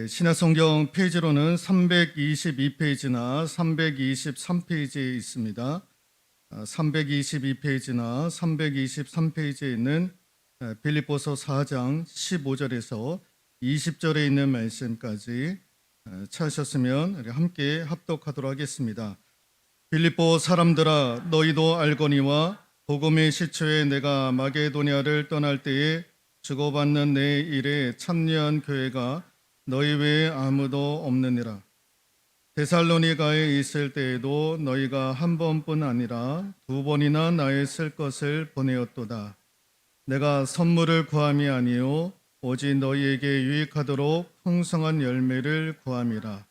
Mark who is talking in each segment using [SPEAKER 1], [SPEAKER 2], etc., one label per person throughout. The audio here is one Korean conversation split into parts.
[SPEAKER 1] 신약성경 페이지로는 322페이지나 323페이지에 있습니다. 322페이지나 323페이지에 있는 빌립보서 4장 15절에서 20절에 있는 말씀까지 찾으셨으면 우리 함께 합독하도록 하겠습니다. 빌립보 사람들아, 너희도 알거니와 복음의 시초에 내가 마게도냐를 떠날 때에 주고받는 내 일에 참여한 교회가 너희 외에 아무도 없느니라. 데살로니가에 있을 때에도 너희가 한 번뿐 아니라 두 번이나 나의 쓸 것을 보내었도다. 내가 선물을 구함이 아니요 오직 너희에게 유익하도록 풍성한 열매를 구함이라.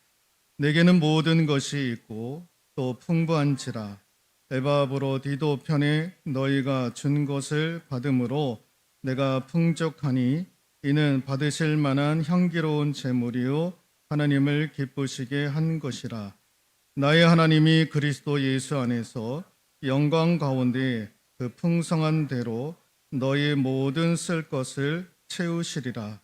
[SPEAKER 1] 내게는 모든 것이 있고 또 풍부한지라. 에바브로디도 편에 너희가 준 것을 받음으로 내가 풍족하니 이는 받으실 만한 향기로운 제물이요 하나님을 기쁘시게 한 것이라. 나의 하나님이 그리스도 예수 안에서 영광 가운데 그 풍성한 대로 너희 모든 쓸 것을 채우시리라.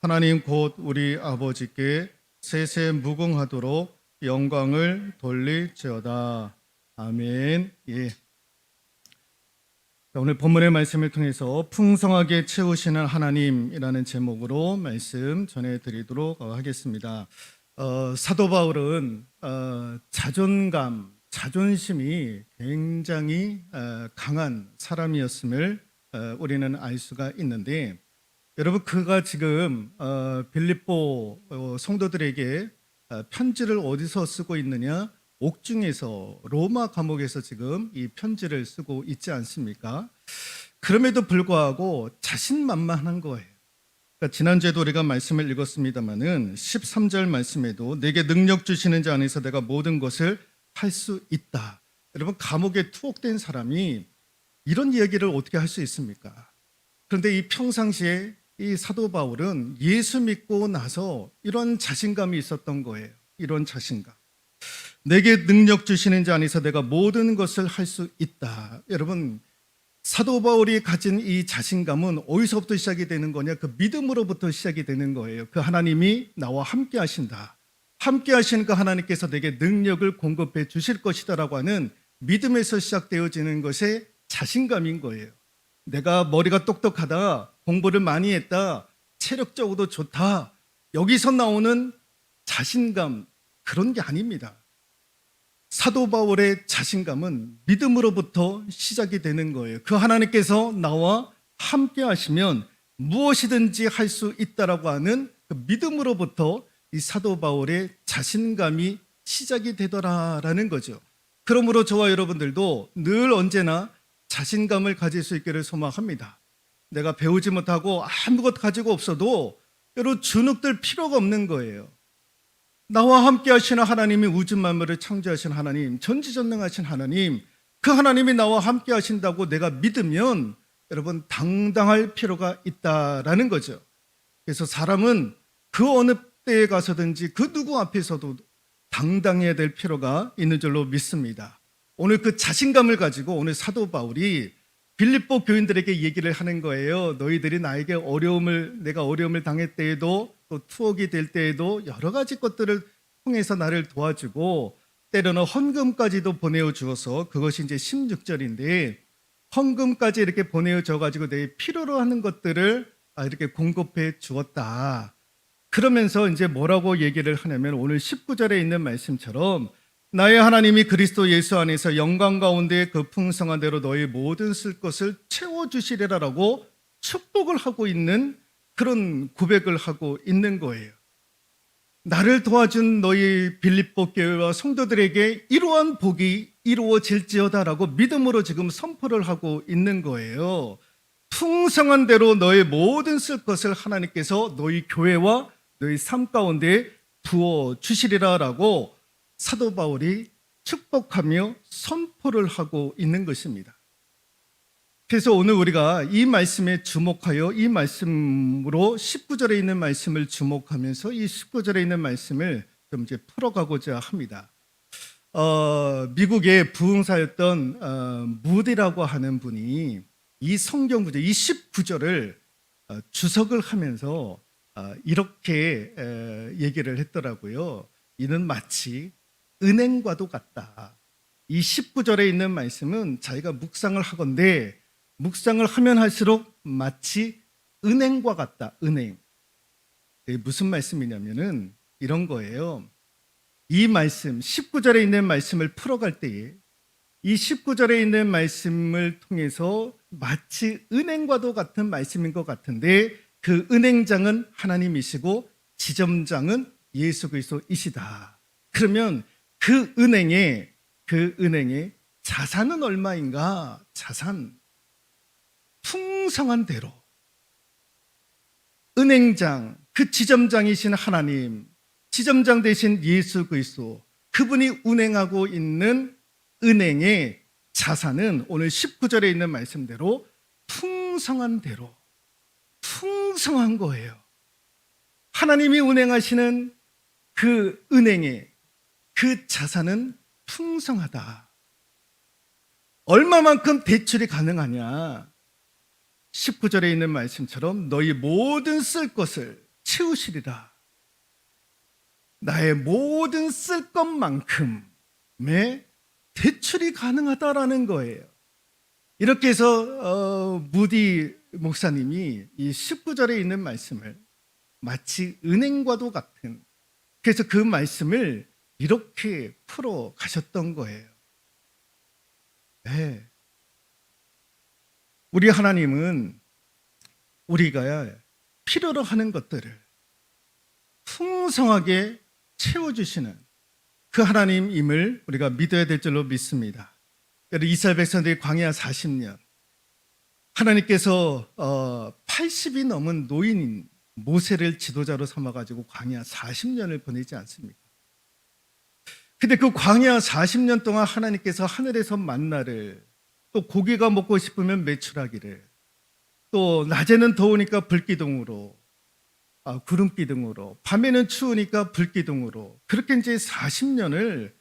[SPEAKER 1] 하나님 곧 우리 아버지께 세세 무궁하도록 영광을 돌릴지어다. 아멘. 예. 오늘 본문의 말씀을 통해서 풍성하게 채우시는 하나님이라는 제목으로 말씀 전해드리도록 하겠습니다. 사도 바울은 자존감, 자존심이 굉장히 강한 사람이었음을 우리는 알 수가 있는데, 여러분, 그가 지금 빌립보 성도들에게 편지를 어디서 쓰고 있느냐? 옥중에서, 로마 감옥에서 지금 이 편지를 쓰고 있지 않습니까? 그럼에도 불구하고 자신만만한 거예요. 그러니까 지난주에도 우리가 말씀을 읽었습니다마는 13절 말씀에도 내게 능력 주시는 자 안에서 내가 모든 것을 할 수 있다. 여러분, 감옥에 투옥된 사람이 이런 이야기를 어떻게 할 수 있습니까? 그런데 이 평상시에 이 사도 바울은 예수 믿고 나서 이런 자신감이 있었던 거예요. 이런 자신감. 내게 능력 주시는 자 안에서 내가 모든 것을 할 수 있다. 여러분, 사도 바울이 가진 이 자신감은 어디서부터 시작이 되는 거냐? 그 믿음으로부터 시작이 되는 거예요. 그 하나님이 나와 함께 하신다. 함께 하시는 그 하나님께서 내게 능력을 공급해 주실 것이다라고 하는 믿음에서 시작되어지는 것이 자신감인 거예요. 내가 머리가 똑똑하다, 공부를 많이 했다, 체력적으로도 좋다, 여기서 나오는 자신감, 그런 게 아닙니다. 사도 바울의 자신감은 믿음으로부터 시작이 되는 거예요. 그 하나님께서 나와 함께 하시면 무엇이든지 할 수 있다라고 하는 그 믿음으로부터 이 사도 바울의 자신감이 시작이 되더라라는 거죠. 그러므로 저와 여러분들도 늘 언제나 자신감을 가질 수 있기를 소망합니다. 내가 배우지 못하고 아무것도 가지고 없어도 여러분 주눅들 필요가 없는 거예요. 나와 함께 하시는 하나님이 우주 만물을 창조하신 하나님, 전지전능하신 하나님, 그 하나님이 나와 함께 하신다고 내가 믿으면 여러분 당당할 필요가 있다라는 거죠. 그래서 사람은 그 어느 때에 가서든지 그 누구 앞에서도 당당해야 될 필요가 있는 줄로 믿습니다. 오늘 그 자신감을 가지고 오늘 사도 바울이 빌립보 교인들에게 얘기를 하는 거예요. 너희들이 나에게 내가 어려움을 당할 때에도 또 투옥이 될 때에도 여러 가지 것들을 통해서 나를 도와주고 때로는 헌금까지도 보내어 주어서, 그것이 이제 16절인데 헌금까지 이렇게 보내어 줘가지고 내 필요로 하는 것들을 이렇게 공급해 주었다. 그러면서 이제 뭐라고 얘기를 하냐면 오늘 19절에 있는 말씀처럼 나의 하나님이 그리스도 예수 안에서 영광 가운데 그 풍성한 대로 너희 모든 쓸 것을 채워주시리라라고 축복을 하고 있는 그런 고백을 하고 있는 거예요. 나를 도와준 너희 빌립보 교회와 성도들에게 이러한 복이 이루어질지어다라고 믿음으로 지금 선포를 하고 있는 거예요. 풍성한 대로 너희 모든 쓸 것을 하나님께서 너희 교회와 너희 삶 가운데 부어주시리라라고 사도 바울이 축복하며 선포를 하고 있는 것입니다. 그래서 오늘 우리가 이 말씀에 주목하여 이 말씀으로 19절에 있는 말씀을 주목하면서 이 19절에 있는 말씀을 좀 이제 풀어가고자 합니다. 미국의 부흥사였던 무디라고 하는 분이 이 성경 구절, 이 19절을 주석을 하면서 이렇게 얘기를 했더라고요. 이는 마치 은행과도 같다. 이 19절에 있는 말씀은 자기가 묵상을 하건대 묵상을 하면 할수록 마치 은행과 같다. 은행. 이게 무슨 말씀이냐면은 이런 거예요. 이 말씀 19절에 있는 말씀을 풀어갈 때에 이 19절에 있는 말씀을 통해서 마치 은행과도 같은 말씀인 것 같은데 그 은행장은 하나님이시고 지점장은 예수 그리스도이시다. 그러면 그 은행의 자산은 얼마인가? 자산 풍성한 대로 은행장 그 지점장이신 하나님, 지점장 되신 예수 그리스도 그분이 운행하고 있는 은행의 자산은 오늘 19절에 있는 말씀대로 풍성한 대로 풍성한 거예요. 하나님이 운행하시는 그 은행의 그 자산은 풍성하다. 얼마만큼 대출이 가능하냐? 19절에 있는 말씀처럼 너희 모든 쓸 것을 채우시리라. 나의 모든 쓸 것만큼의 대출이 가능하다라는 거예요. 이렇게 해서 무디 목사님이 이 19절에 있는 말씀을 마치 은행과도 같은, 그래서 그 말씀을 이렇게 풀어 가셨던 거예요. 네. 우리 하나님은 우리가 필요로 하는 것들을 풍성하게 채워주시는 그 하나님임을 우리가 믿어야 될 줄로 믿습니다. 이스라엘 백성들이 광야 40년, 하나님께서 80이 넘은 노인인 모세를 지도자로 삼아가지고 광야 40년을 보내지 않습니까? 근데 그 광야 40년 동안 하나님께서 하늘에서 만나를, 또 고기가 먹고 싶으면 메추라기를, 또 낮에는 더우니까 불기둥으로, 구름기둥으로, 밤에는 추우니까 불기둥으로, 그렇게 이제 40년을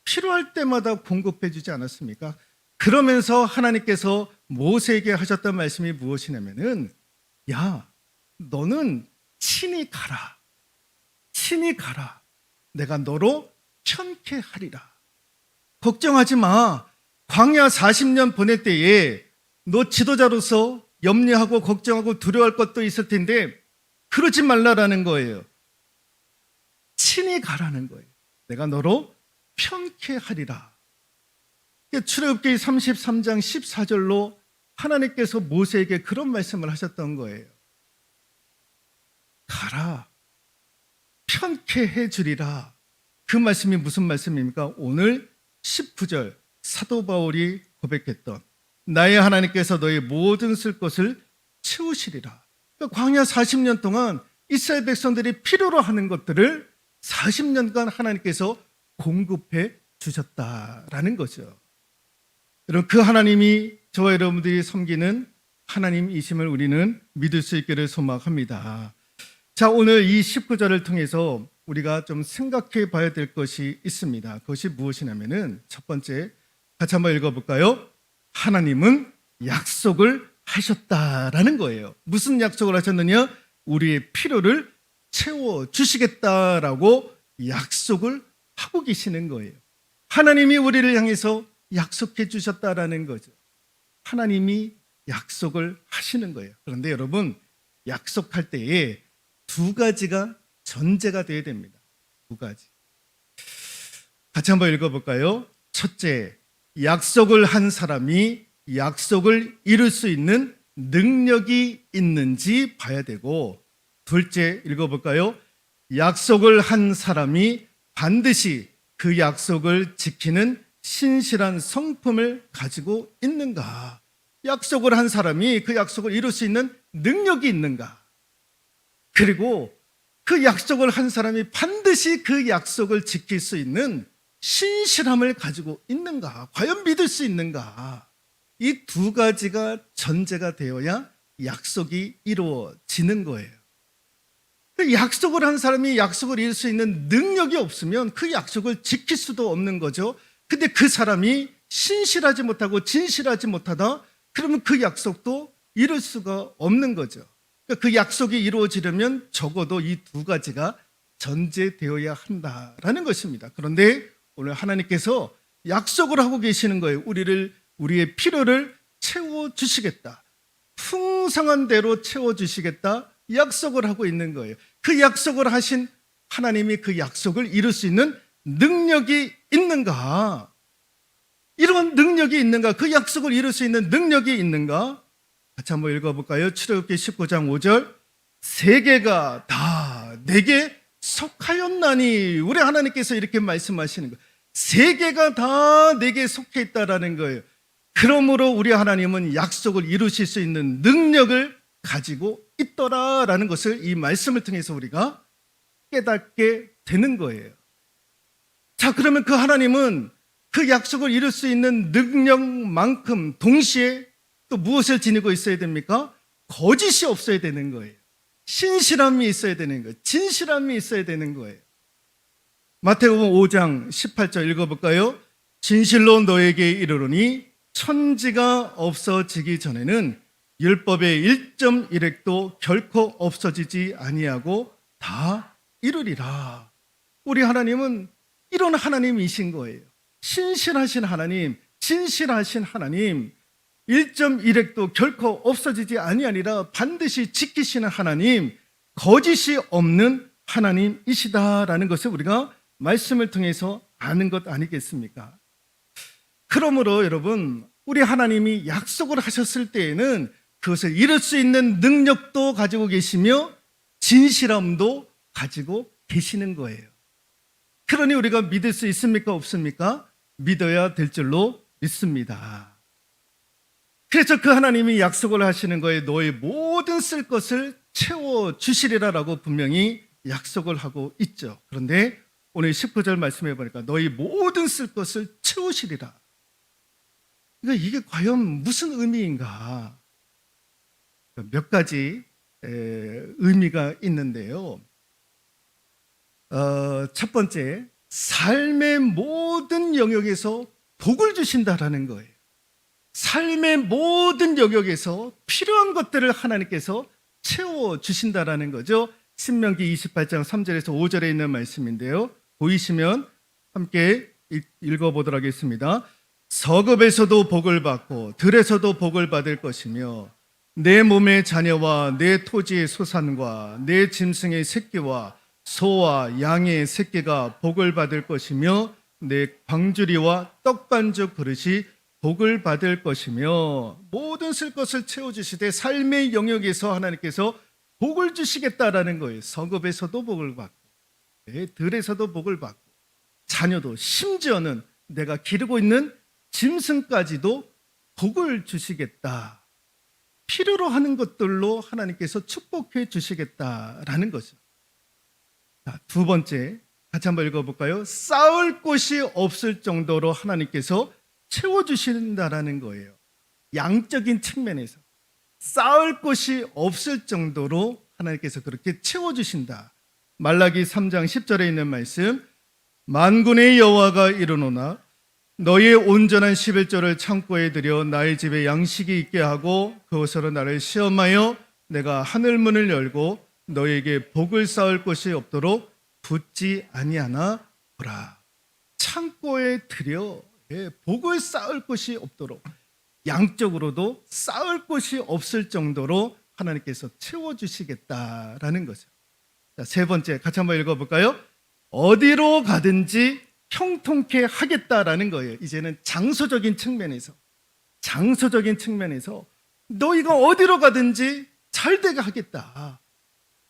[SPEAKER 1] 필요할 때마다 공급해 주지 않았습니까? 그러면서 하나님께서 모세에게 하셨던 말씀이 무엇이냐면은, 야, 너는 친히 가라. 친히 가라. 내가 너로 편케 하리라. 걱정하지 마. 광야 40년 보낼 때에 너 지도자로서 염려하고 걱정하고 두려워할 것도 있을 텐데 그러지 말라라는 거예요. 친히 가라는 거예요. 내가 너로 편케 하리라. 출애굽기 33장 14절로 하나님께서 모세에게 그런 말씀을 하셨던 거예요. 가라. 편케 해주리라. 그 말씀이 무슨 말씀입니까? 오늘 19절 사도 바울이 고백했던 나의 하나님께서 너의 모든 쓸 것을 채우시리라. 그러니까 광야 40년 동안 이스라엘 백성들이 필요로 하는 것들을 40년간 하나님께서 공급해 주셨다라는 거죠. 여러분, 그 하나님이 저와 여러분들이 섬기는 하나님이심을 우리는 믿을 수 있기를 소망합니다. 자, 오늘 이 19절을 통해서 우리가 좀 생각해 봐야 될 것이 있습니다. 그것이 무엇이냐면은 첫 번째, 같이 한번 읽어볼까요? 하나님은 약속을 하셨다라는 거예요. 무슨 약속을 하셨느냐? 우리의 필요를 채워주시겠다라고 약속을 하고 계시는 거예요. 하나님이 우리를 향해서 약속해 주셨다라는 거죠. 하나님이 약속을 하시는 거예요. 그런데 여러분, 약속할 때에 두 가지가 전제가 되어야 됩니다. 두 가지. 같이 한번 읽어볼까요? 첫째, 약속을 한 사람이 약속을 이룰 수 있는 능력이 있는지 봐야 되고, 둘째, 읽어볼까요? 약속을 한 사람이 반드시 그 약속을 지키는 신실한 성품을 가지고 있는가? 약속을 한 사람이 그 약속을 이룰 수 있는 능력이 있는가? 그리고 그 약속을 한 사람이 반드시 그 약속을 지킬 수 있는 신실함을 가지고 있는가? 과연 믿을 수 있는가? 이 두 가지가 전제가 되어야 약속이 이루어지는 거예요. 약속을 한 사람이 약속을 이룰 수 있는 능력이 없으면 그 약속을 지킬 수도 없는 거죠. 근데 그 사람이 신실하지 못하고 진실하지 못하다, 그러면 그 약속도 이룰 수가 없는 거죠. 그 약속이 이루어지려면 적어도 이 두 가지가 전제되어야 한다라는 것입니다. 그런데 오늘 하나님께서 약속을 하고 계시는 거예요. 우리의 필요를 채워주시겠다. 풍성한 대로 채워주시겠다. 약속을 하고 있는 거예요. 그 약속을 하신 하나님이 그 약속을 이룰 수 있는 능력이 있는가? 이런 능력이 있는가? 그 약속을 이룰 수 있는 능력이 있는가? 같이 한번 읽어볼까요? 출애굽기 19장 5절. 세계가 다 내게 속하였나니. 우리 하나님께서 이렇게 말씀하시는 거예요. 세계가 다 내게 속해 있다라는 거예요. 그러므로 우리 하나님은 약속을 이루실 수 있는 능력을 가지고 있더라라는 것을 이 말씀을 통해서 우리가 깨닫게 되는 거예요. 자, 그러면 그 하나님은 그 약속을 이룰 수 있는 능력만큼 동시에 또 무엇을 지니고 있어야 됩니까? 거짓이 없어야 되는 거예요. 신실함이 있어야 되는 거예요. 진실함이 있어야 되는 거예요. 마태복음 5장 18절 읽어볼까요? 진실로 너에게 이르노니 천지가 없어지기 전에는 율법의 1.1획도 결코 없어지지 아니하고 다 이루리라. 우리 하나님은 이런 하나님이신 거예요. 신실하신 하나님, 진실하신 하나님, 1.1획도 결코 없어지지 아니하리라. 반드시 지키시는 하나님, 거짓이 없는 하나님이시다라는 것을 우리가 말씀을 통해서 아는 것 아니겠습니까? 그러므로 여러분, 우리 하나님이 약속을 하셨을 때에는 그것을 이룰 수 있는 능력도 가지고 계시며 진실함도 가지고 계시는 거예요. 그러니 우리가 믿을 수 있습니까? 없습니까? 믿어야 될 줄로 믿습니다. 그래서 그 하나님이 약속을 하시는 거에 너의 모든 쓸 것을 채워주시리라라고 분명히 약속을 하고 있죠. 그런데 오늘 19절 말씀해 보니까 너희 모든 쓸 것을 채우시리라. 그러니까 이게 과연 무슨 의미인가? 몇 가지 의미가 있는데요. 첫 번째, 삶의 모든 영역에서 복을 주신다라는 거예요. 삶의 모든 영역에서 필요한 것들을 하나님께서 채워주신다라는 거죠. 신명기 28장 3절에서 5절에 있는 말씀인데요. 보이시면 함께 읽어보도록 하겠습니다. 서급에서도 복을 받고 들에서도 복을 받을 것이며 내 몸의 자녀와 내 토지의 소산과 내 짐승의 새끼와 소와 양의 새끼가 복을 받을 것이며 내 광주리와 떡반죽 그릇이 복을 받을 것이며 모든 쓸 것을 채워주시되 삶의 영역에서 하나님께서 복을 주시겠다라는 거예요. 서급에서도 복을 받고 들에서도 복을 받고 자녀도 심지어는 내가 기르고 있는 짐승까지도 복을 주시겠다. 필요로 하는 것들로 하나님께서 축복해 주시겠다라는 거죠. 자, 두 번째 같이 한번 읽어볼까요? 쌓을 곳이 없을 정도로 하나님께서 채워주신다라는 거예요. 양적인 측면에서 쌓을 곳이 없을 정도로 하나님께서 그렇게 채워주신다. 말라기 3장 10절에 있는 말씀, 만군의 여호와가 이르노나 너의 온전한 11조를 창고에 들여 나의 집에 양식이 있게 하고 그것으로 나를 시험하여 내가 하늘문을 열고 너에게 복을 쌓을 곳이 없도록 붙지 아니하나 보라. 창고에 들여 복을 쌓을 곳이 없도록 양적으로도 쌓을 곳이 없을 정도로 하나님께서 채워주시겠다라는 거죠. 자, 세 번째 같이 한번 읽어볼까요? 어디로 가든지 형통케 하겠다라는 거예요. 이제는 장소적인 측면에서 너희가 어디로 가든지 잘되게 하겠다.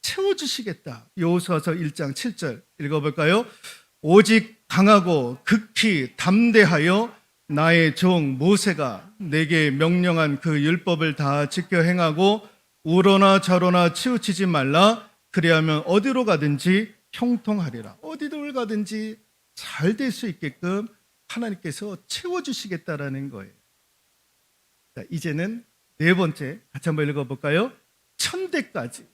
[SPEAKER 1] 채워주시겠다. 여호수아서 1장 7절 읽어볼까요? 오직 강하고 극히 담대하여 나의 종 모세가 내게 명령한 그 율법을 다 지켜 행하고 우로나 좌로나 치우치지 말라. 그리하면 어디로 가든지 형통하리라. 어디를 가든지 잘 될 수 있게끔 하나님께서 채워주시겠다라는 거예요. 자, 이제는 네 번째 같이 한번 읽어볼까요? 천대까지.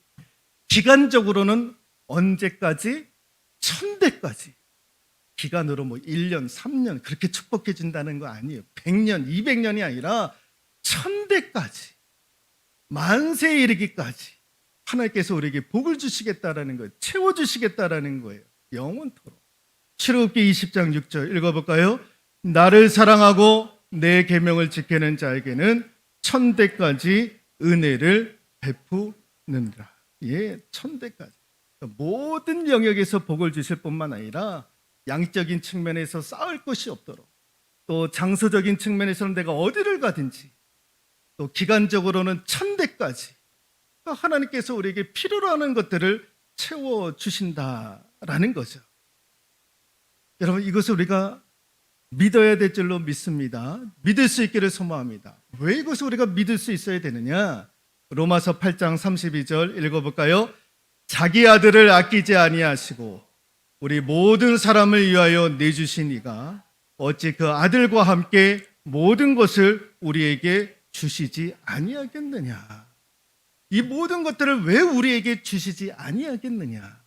[SPEAKER 1] 기간적으로는 언제까지? 천대까지. 기간으로 1년, 3년 그렇게 축복해 준다는 거 아니에요. 100년, 200년이 아니라 천대까지. 만세에 이르기까지. 하나님께서 우리에게 복을 주시겠다라는 거예요. 채워주시겠다라는 거예요. 영원토록. 출애굽기 20장 6절 읽어볼까요? 나를 사랑하고 내 계명을 지키는 자에게는 천대까지 은혜를 베푸느니라. 예, 천대까지. 모든 영역에서 복을 주실 뿐만 아니라 양적인 측면에서 쌓을 것이 없도록, 또 장소적인 측면에서는 내가 어디를 가든지, 또 기간적으로는 천대까지 하나님께서 우리에게 필요로 하는 것들을 채워주신다라는 거죠. 여러분, 이것을 우리가 믿어야 될 줄로 믿습니다. 믿을 수 있기를 소망합니다. 왜 이것을 우리가 믿을 수 있어야 되느냐? 로마서 8장 32절 읽어볼까요? 자기 아들을 아끼지 아니하시고 우리 모든 사람을 위하여 내주신 이가 어찌 그 아들과 함께 모든 것을 우리에게 주시지 아니하겠느냐? 이 모든 것들을 왜 우리에게 주시지 아니하겠느냐?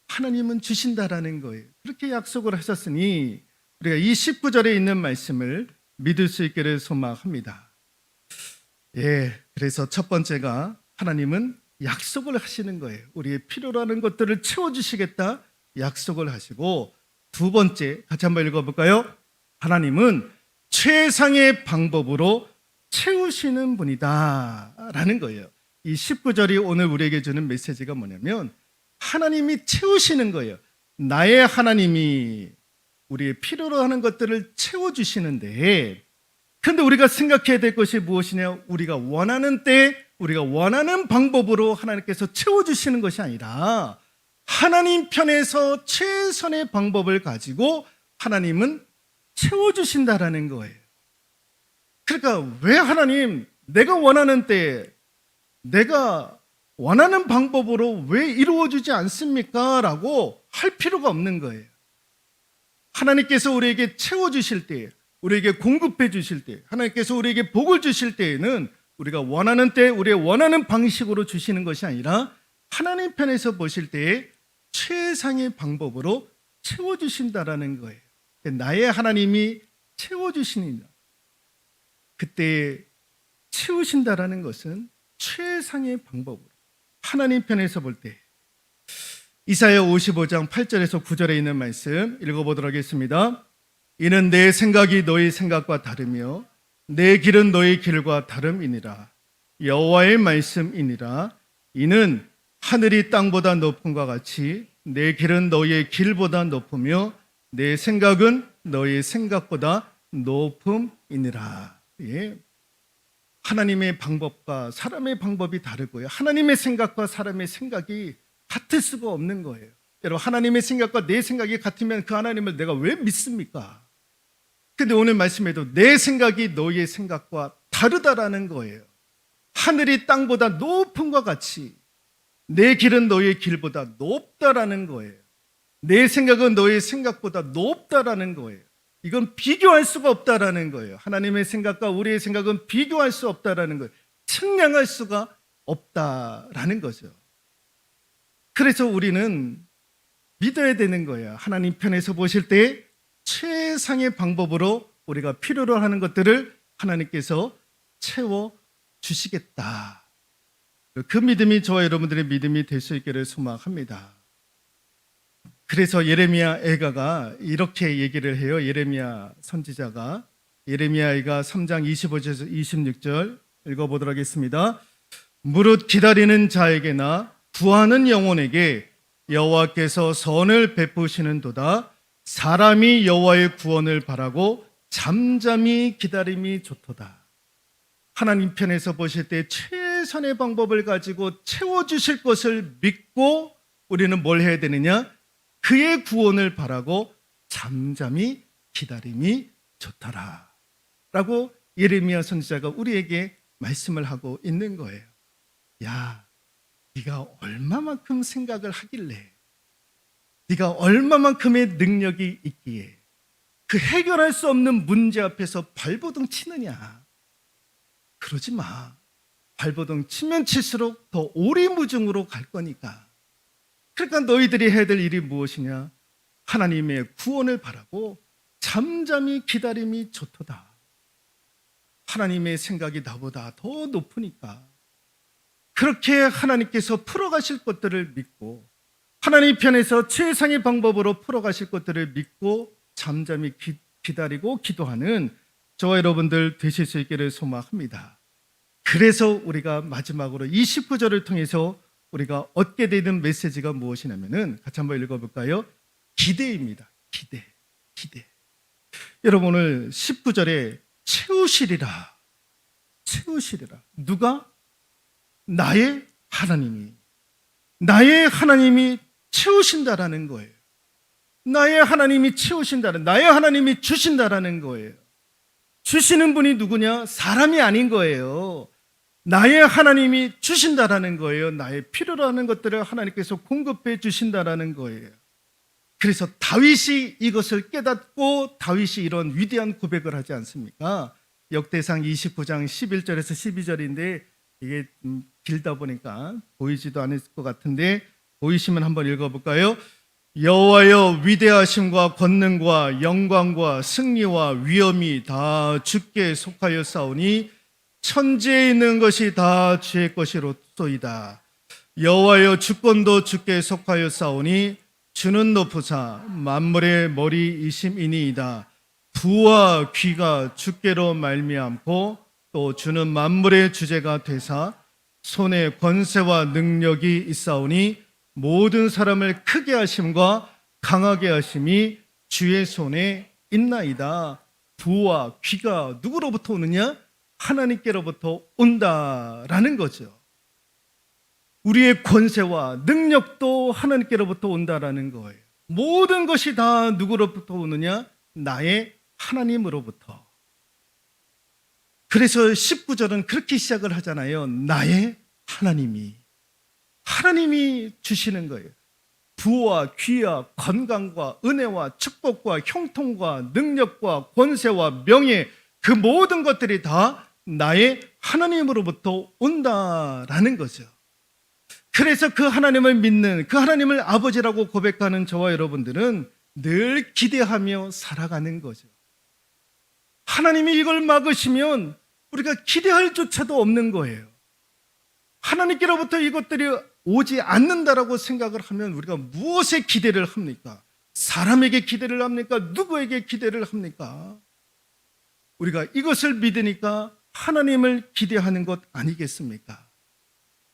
[SPEAKER 1] 하나님은 주신다라는 거예요. 그렇게 약속을 하셨으니 우리가 이 19절에 있는 말씀을 믿을 수 있기를 소망합니다. 예, 그래서 첫 번째가 하나님은 약속을 하시는 거예요. 우리의 필요로 하는 것들을 채워주시겠다 약속을 하시고, 두 번째 같이 한번 읽어볼까요? 하나님은 최상의 방법으로 채우시는 분이다 라는 거예요. 이 19절이 오늘 우리에게 주는 메시지가 뭐냐면 하나님이 채우시는 거예요. 나의 하나님이 우리의 필요로 하는 것들을 채워주시는데, 근데 우리가 생각해야 될 것이 무엇이냐? 우리가 원하는 때, 우리가 원하는 방법으로 하나님께서 채워주시는 것이 아니라 하나님 편에서 최선의 방법을 가지고 하나님은 채워주신다라는 거예요. 그러니까 왜 하나님, 내가 원하는 때, 내가 원하는 방법으로 왜 이루어주지 않습니까? 라고 할 필요가 없는 거예요. 하나님께서 우리에게 채워주실 때, 우리에게 공급해 주실 때, 하나님께서 우리에게 복을 주실 때에는 우리가 원하는 때, 우리의 원하는 방식으로 주시는 것이 아니라 하나님 편에서 보실 때에 최상의 방법으로 채워주신다라는 거예요. 나의 하나님이 채워주시니라. 그때 채우신다라는 것은 최상의 방법으로 하나님 편에서 볼 때, 이사야 55장 8절에서 9절에 있는 말씀 읽어보도록 하겠습니다. 이는 내 생각이 너희 생각과 다르며 내 길은 너희 길과 다름이니라. 여호와의 말씀이니라. 이는 하늘이 땅보다 높음과 같이 내 길은 너희의 길보다 높으며 내 생각은 너희의 생각보다 높음이니라. 예. 하나님의 방법과 사람의 방법이 다르고요. 하나님의 생각과 사람의 생각이 같을 수가 없는 거예요. 여러분, 하나님의 생각과 내 생각이 같으면 그 하나님을 내가 왜 믿습니까? 근데 오늘 말씀에도 내 생각이 너희의 생각과 다르다라는 거예요. 하늘이 땅보다 높음과 같이 내 길은 너희의 길보다 높다라는 거예요. 내 생각은 너희의 생각보다 높다라는 거예요. 이건 비교할 수가 없다라는 거예요. 하나님의 생각과 우리의 생각은 비교할 수 없다라는 거예요. 측량할 수가 없다라는 거죠. 그래서 우리는 믿어야 되는 거예요. 하나님 편에서 보실 때 최상의 방법으로 우리가 필요로 하는 것들을 하나님께서 채워주시겠다. 그 믿음이 저와 여러분들의 믿음이 될 수 있기를 소망합니다. 그래서 예레미야 애가가 이렇게 얘기를 해요. 예레미야 선지자가, 예레미야가 3장 25절에서 26절 읽어보도록 하겠습니다. 무릇 기다리는 자에게나 구하는 영혼에게 여호와께서 선을 베푸시는도다. 사람이 여호와의 구원을 바라고 잠잠히 기다림이 좋도다. 하나님 편에서 보실 때 최선의 방법을 가지고 채워주실 것을 믿고 우리는 뭘 해야 되느냐? 그의 구원을 바라고 잠잠히 기다림이 좋더라 라고 예레미야 선지자가 우리에게 말씀을 하고 있는 거예요. 야, 네가 얼마만큼 생각을 하길래, 네가 얼마만큼의 능력이 있기에 그 해결할 수 없는 문제 앞에서 발버둥 치느냐? 그러지 마. 발버둥 치면 칠수록 더 오리무중으로 갈 거니까. 그러니까 너희들이 해야 될 일이 무엇이냐? 하나님의 구원을 바라고 잠잠히 기다림이 좋도다. 하나님의 생각이 나보다 더 높으니까 그렇게 하나님께서 풀어가실 것들을 믿고 하나님 편에서 최상의 방법으로 풀어가실 것들을 믿고 잠잠히 기다리고 기도하는 저와 여러분들 되실 수 있기를 소망합니다. 그래서 우리가 마지막으로 이 19절을 통해서 우리가 얻게 되는 메시지가 무엇이냐면은 같이 한번 읽어볼까요? 기대입니다. 기대. 여러분 오늘 19절에 채우시리라. 누가? 나의 하나님이 채우신다라는 거예요. 나의 하나님이 주신다라는 거예요. 주시는 분이 누구냐? 사람이 아닌 거예요. 나의 하나님이 주신다라는 거예요. 나의 필요로 하는 것들을 하나님께서 공급해 주신다라는 거예요. 그래서 다윗이 이것을 깨닫고 다윗이 이런 위대한 고백을 하지 않습니까? 역대상 29장 11절에서 12절인데 이게 길다 보니까 보이지도 않을 것 같은데 보이시면 한번 읽어볼까요? 여호와여 위대하심과 권능과 영광과 승리와 위엄이 다 주께 속하여 싸우니 천지에 있는 것이 다 주의 것이로소이다. 여호와여 주권도 주께 속하여 싸우니 주는 높으사 만물의 머리이심이니이다. 부와 귀가 주께로 말미암고 또 주는 만물의 주제가 되사 손에 권세와 능력이 있사오니 모든 사람을 크게 하심과 강하게 하심이 주의 손에 있나이다. 부와 귀가 누구로부터 오느냐? 하나님께로부터 온다라는 거죠. 우리의 권세와 능력도 하나님께로부터 온다라는 거예요. 모든 것이 다 누구로부터 오느냐? 나의 하나님으로부터. 그래서 19절은 그렇게 시작을 하잖아요. 나의 하나님이 주시는 거예요. 부와 귀와 건강과 은혜와 축복과 형통과 능력과 권세와 명예, 그 모든 것들이 다 나의 하나님으로부터 온다라는 거죠. 그래서 그 하나님을 믿는, 그 하나님을 아버지라고 고백하는 저와 여러분들은 늘 기대하며 살아가는 거죠. 하나님이 이걸 막으시면 우리가 기대할 조차도 없는 거예요. 하나님께로부터 이것들이 오지 않는다라고 생각을 하면 우리가 무엇에 기대를 합니까? 사람에게 기대를 합니까? 누구에게 기대를 합니까? 우리가 이것을 믿으니까 하나님을 기대하는 것 아니겠습니까?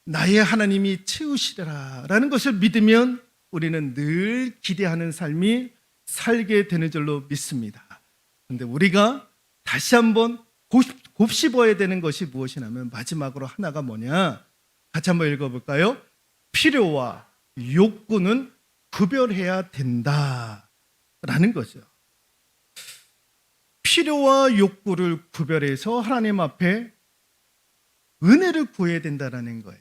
[SPEAKER 1] 나의 하나님이 채우시리라라는 것을 믿으면 우리는 늘 기대하는 삶이 살게 되는 줄로 믿습니다. 그런데 우리가 다시 한번 곱씹어야 되는 것이 무엇이냐면 마지막으로 하나가 뭐냐? 같이 한번 읽어볼까요? 필요와 욕구는 구별해야 된다라는 거죠. 필요와 욕구를 구별해서 하나님 앞에 은혜를 구해야 된다라는 거예요.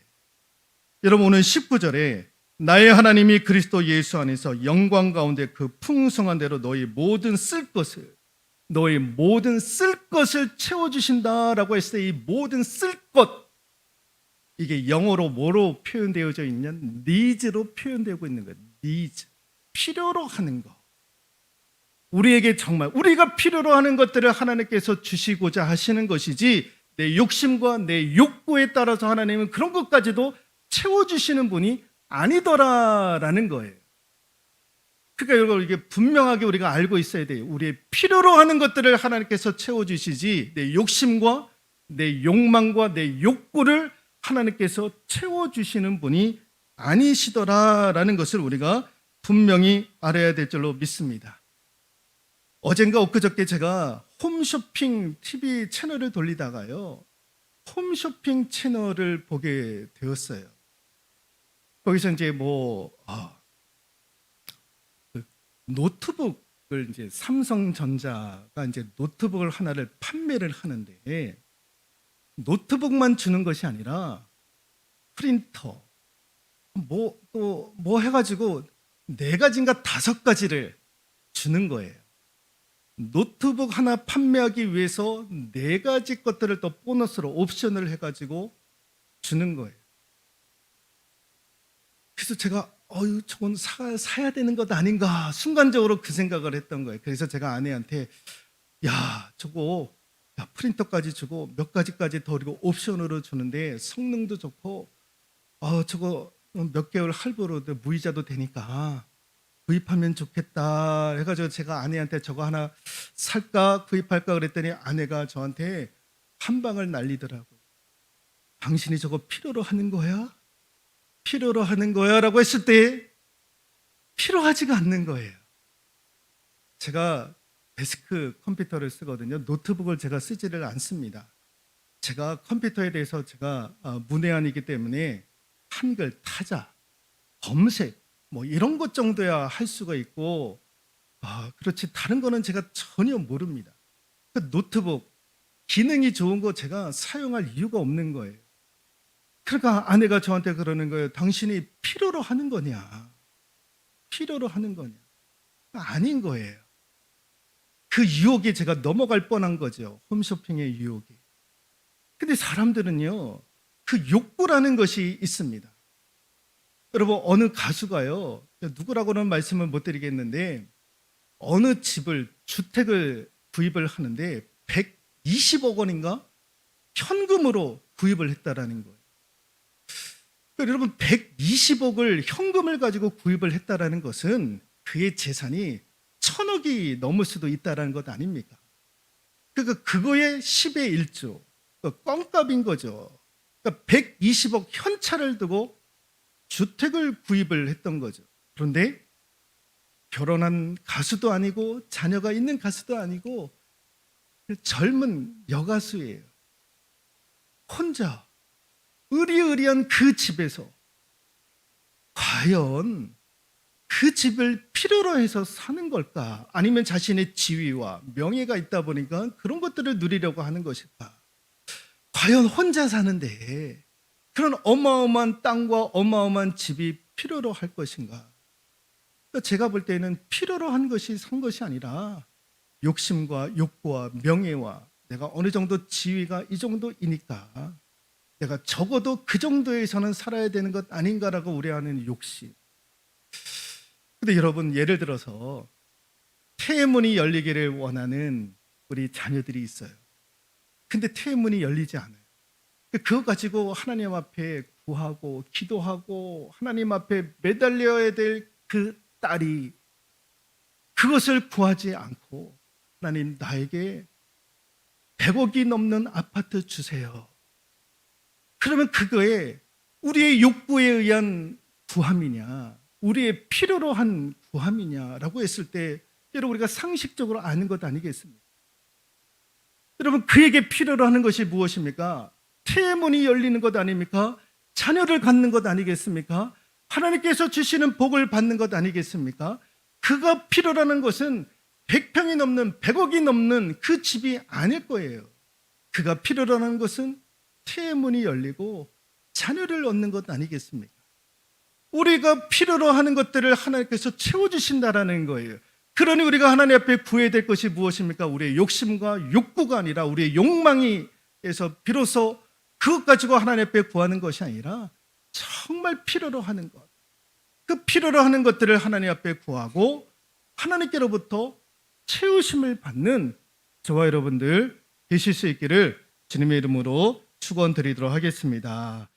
[SPEAKER 1] 여러분 오늘 19절에 나의 하나님이 그리스도 예수 안에서 영광 가운데 그 풍성한 대로 너희 모든 쓸 것을 채워주신다라고 했을 때 이 모든 쓸 것, 이게 영어로 뭐로 표현되어져 있냐? needs로 표현되고 있는 거예요. needs, 필요로 하는 거. 우리에게 정말 우리가 필요로 하는 것들을 하나님께서 주시고자 하시는 것이지 내 욕심과 내 욕구에 따라서 하나님은 그런 것까지도 채워주시는 분이 아니더라라는 거예요. 그러니까 이게 분명하게 우리가 알고 있어야 돼요. 우리의 필요로 하는 것들을 하나님께서 채워주시지 내 욕심과 내 욕망과 내 욕구를 하나님께서 채워주시는 분이 아니시더라라는 것을 우리가 분명히 알아야 될 줄로 믿습니다. 어젠가 엊그저께 제가 홈쇼핑 TV 채널을 돌리다가요, 홈쇼핑 채널을 보게 되었어요. 거기서 이제 노트북을 이제 삼성전자가 이제 노트북을 하나를 판매를 하는데 노트북만 주는 것이 아니라 프린터 또 해가지고 4가지인가 5가지를 주는 거예요. 노트북 하나 판매하기 위해서 4가지 것들을 또 보너스로 옵션을 해가지고 주는 거예요. 그래서 제가 저건 사야 되는 것 아닌가 순간적으로 그 생각을 했던 거예요. 그래서 제가 아내한테 프린터까지 주고 몇 가지까지 더 그리고 옵션으로 주는데 성능도 좋고 저거 몇 개월 할부로 무이자도 되니까 구입하면 좋겠다 해가지고 제가 아내한테 저거 하나 살까 구입할까 그랬더니 아내가 저한테 한 방을 날리더라고요. 당신이 저거 필요로 하는 거야? 필요로 하는 거야? 라고 했을 때 필요하지가 않는 거예요. 제가 데스크 컴퓨터를 쓰거든요. 노트북을 제가 쓰지를 않습니다. 제가 컴퓨터에 대해서 제가 문외한이기 때문에 한글, 타자, 검색 뭐 이런 것 정도야 할 수가 있고 그렇지 다른 거는 제가 전혀 모릅니다. 그 노트북 기능이 좋은 거 제가 사용할 이유가 없는 거예요. 그러니까 아내가 저한테 그러는 거예요. 당신이 필요로 하는 거냐? 필요로 하는 거냐? 아닌 거예요. 그 유혹에 제가 넘어갈 뻔한 거죠. 홈쇼핑의 유혹에. 근데 사람들은요, 그 욕구라는 것이 있습니다. 여러분, 어느 가수가요, 누구라고는 말씀을 못 드리겠는데, 어느 집을, 주택을 구입을 하는데 120억 원인가? 현금으로 구입을 했다라는 거예요. 그러니까 여러분, 120억을 현금을 가지고 구입을 했다라는 것은 그의 재산이 1000억이 넘을 수도 있다는 것 아닙니까? 그러니까 그거의 10의 1조, 껌값인 거죠. 그러니까 120억 현찰을 두고 주택을 구입을 했던 거죠. 그런데 결혼한 가수도 아니고 자녀가 있는 가수도 아니고 젊은 여가수예요. 혼자 으리으리한 그 집에서 과연 그 집을 필요로 해서 사는 걸까? 아니면 자신의 지위와 명예가 있다 보니까 그런 것들을 누리려고 하는 것일까? 과연 혼자 사는데 그런 어마어마한 땅과 어마어마한 집이 필요로 할 것인가? 제가 볼 때는 필요로 한 것이 산 것이 아니라 욕심과 욕구와 명예와 내가 어느 정도 지위가 이 정도이니까 내가 적어도 그 정도에서는 살아야 되는 것 아닌가라고 우려하는 욕심. 근데 여러분, 예를 들어서 태문이 열리기를 원하는 우리 자녀들이 있어요. 근데 태문이 열리지 않아요. 그거 가지고 하나님 앞에 구하고 기도하고 하나님 앞에 매달려야 될 그 딸이 그것을 구하지 않고 하나님 나에게 100억이 넘는 아파트 주세요. 그러면 그거에 우리의 욕구에 의한 구함이냐 우리의 필요로 한 구함이냐라고 했을 때 여러분 우리가 상식적으로 아는 것 아니겠습니까? 여러분 그에게 필요로 하는 것이 무엇입니까? 태문이 열리는 것 아닙니까? 자녀를 갖는 것 아니겠습니까? 하나님께서 주시는 복을 받는 것 아니겠습니까? 그가 필요로 하는 것은 100평이 넘는 100억이 넘는 그 집이 아닐 거예요. 그가 필요로 하는 것은 태문이 열리고 자녀를 얻는 것 아니겠습니까? 우리가 필요로 하는 것들을 하나님께서 채워주신다라는 거예요. 그러니 우리가 하나님 앞에 구해야 될 것이 무엇입니까? 우리의 욕심과 욕구가 아니라 우리의 욕망에서 비로소 그것 가지고 하나님 앞에 구하는 것이 아니라 정말 필요로 하는 것, 그 필요로 하는 것들을 하나님 앞에 구하고 하나님께로부터 채우심을 받는 저와 여러분들 되실 수 있기를 주님의 이름으로 축원드리도록 하겠습니다.